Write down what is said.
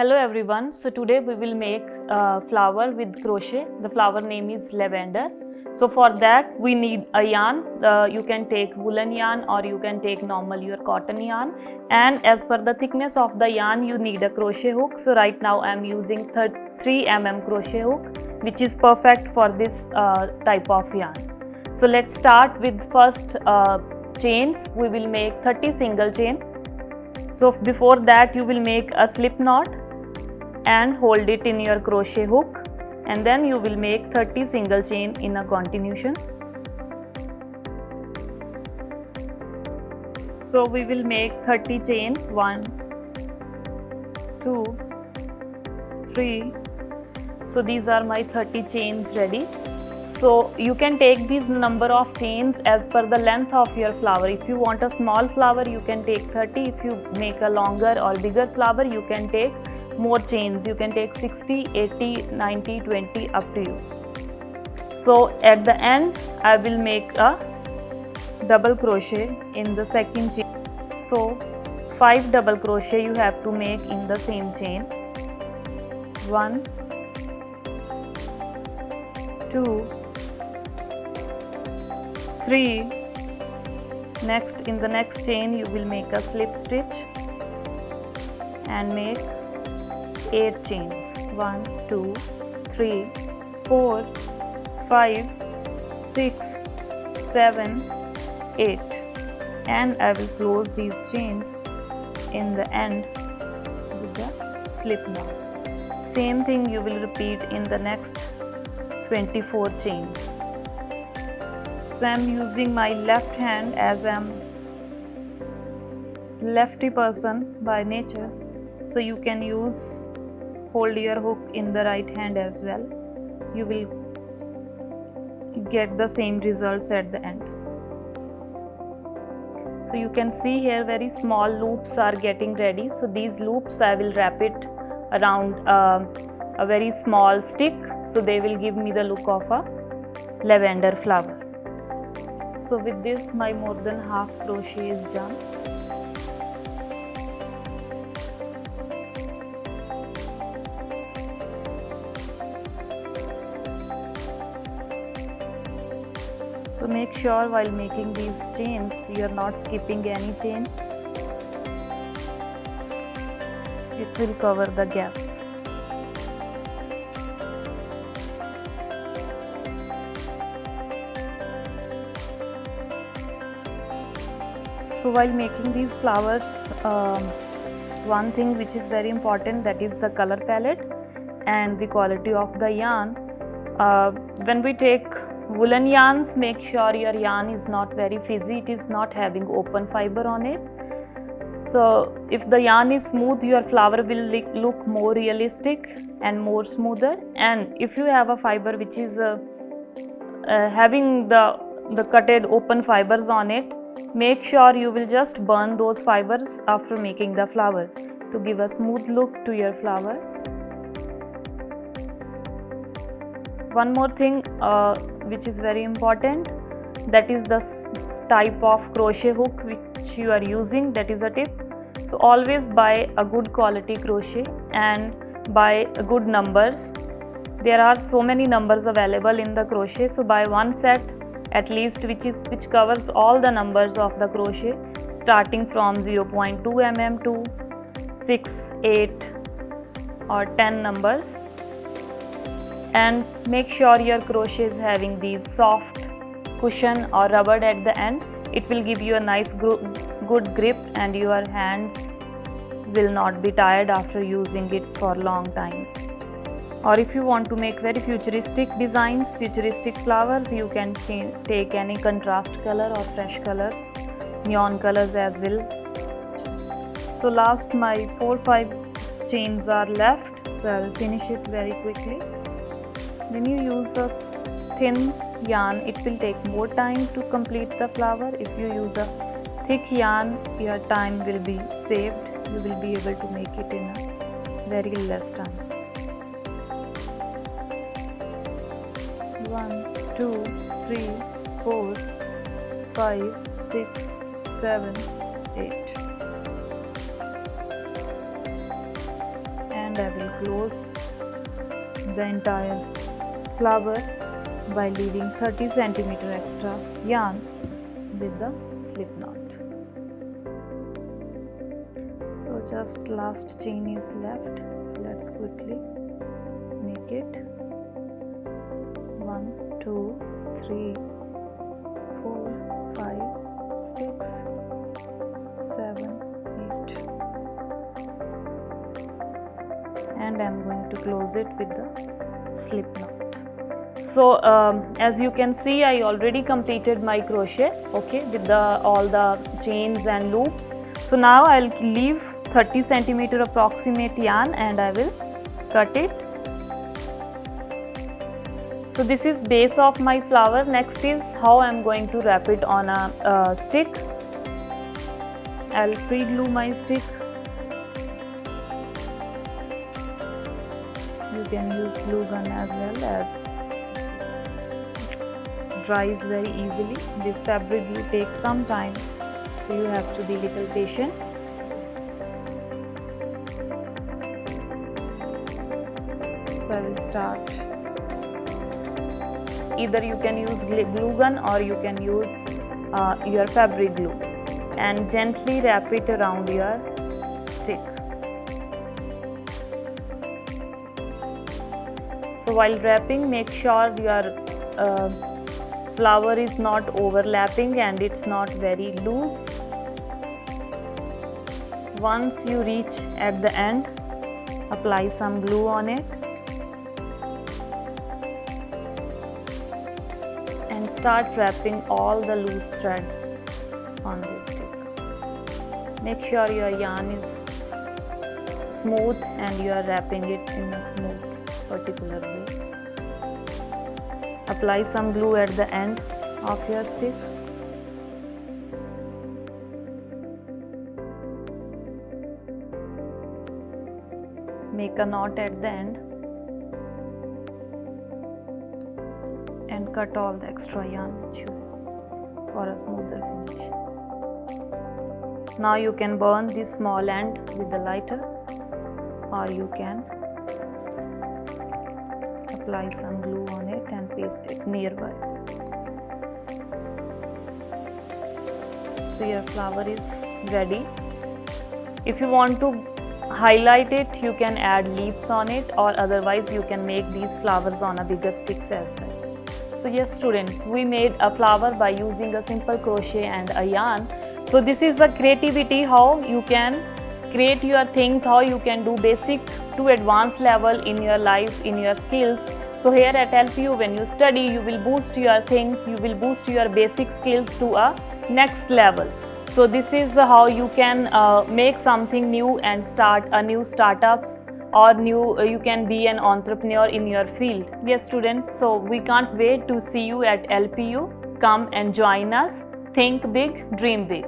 Hello everyone, so today we will make a flower with crochet. The flower name is lavender. So for that we need a yarn. You can take woolen yarn or you can take normal your cotton yarn, and as per the thickness of the yarn you need a crochet hook. So right now I am using 3 mm crochet hook, which is perfect for this type of yarn. So let's start with first chains. We will make 30 single chain. So before that you will make a slip knot and hold it in your crochet hook, and then you will make 30 single chain in a continuation. So we will make 30 chains, 1, 2, 3. So these are my 30 chains ready. So you can take these number of chains as per the length of your flower. If you want a small flower you can take 30. If you make a longer or bigger flower you can take more chains. You can take 60, 80, 90, 20, up to you. So at the end I will make a double crochet in the second chain. So 5 double crochet you have to make in the same chain. 1, 2, 3. Next, in the next chain you will make a slip stitch and make 8 chains. 1, 2, 3, 4, 5, 6, 7, 8, and I will close these chains in the end with the slip knot. Same thing you will repeat in the next 24 chains. So I am using my left hand as I am lefty person by nature. So you can hold your hook in the right hand as well. You will get the same results at the end. So you can see here very small loops are getting ready. So these loops I will wrap it around a very small stick, so they will give me the look of a lavender flower. So with this my more than half crochet is done. So make sure while making these chains you are not skipping any chain. It will cover the gaps. So while making these flowers, one thing which is very important, that is the color palette and the quality of the yarn. When we take woolen yarns, make sure your yarn is not very frizzy, it is not having open fiber on it. So if the yarn is smooth, your flower will look more realistic and more smoother. And if you have a fiber which is having the cutted open fibers on it, make sure you will just burn those fibers after making the flower to give a smooth look to your flower. One more thing which is very important, that is the type of crochet hook which you are using, that is a tip. So always buy a good quality crochet and buy good numbers. There are so many numbers available in the crochet, so buy one set at least which covers all the numbers of the crochet, starting from 0.2 mm to 6, 8 or 10 numbers. And make sure your crochet is having these soft cushion or rubber at the end. It will give you a nice good grip and your hands will not be tired after using it for long times. Or if you want to make very futuristic designs, futuristic flowers, you can take any contrast color or fresh colors, neon colors as well. So last my 4-5 chains are left, so I will finish it very quickly. When you use a thin yarn, it will take more time to complete the flower. If you use a thick yarn, your time will be saved. You will be able to make it in a very less time. 1, 2, 3, 4, 5, 6, 7, 8. and I will close the entire flower by leaving 30 cm extra yarn with the slip knot. So just last chain is left, so let's quickly make it. 1 2 3 4 5 6 7 8, and I am going to close it with the slip knot. So as you can see, I already completed my crochet, okay, with all the chains and loops. So now I'll leave 30 cm approximate yarn and I will cut it. So this is base of my flower. Next is how I'm going to wrap it on a stick. I'll pre-glue my stick. You can use glue gun as well, as dries very easily. This fabric glue takes some time, so you have to be little patient. So I will start. Either you can use glue gun or you can use your fabric glue, and gently wrap it around your stick. So while wrapping, make sure your flower is not overlapping and it's not very loose. Once you reach at the end, apply some glue on it and start wrapping all the loose thread on this stick. Make sure your yarn is smooth and you are wrapping it in a smooth particular way. Apply some glue at the end of your stick. Make a knot at the end and cut all the extra yarn with you for a smoother finish. Now you can burn this small end with the lighter, or you can apply some glue on it and paste it nearby. So your flower is ready. If you want to highlight it, you can add leaves on it, or otherwise you can make these flowers on a bigger sticks as well. So yes students, we made a flower by using a simple crochet and a yarn. So this is a creativity, how you can create your things, how you can do basic to advanced level in your life, in your skills. So here at LPU, when you study, you will boost your things, you will boost your basic skills to a next level. So this is how you can make something new and start a new startups, or you can be an entrepreneur in your field. Yes students, so we can't wait to see you at LPU. Come and join us. Think big, dream big.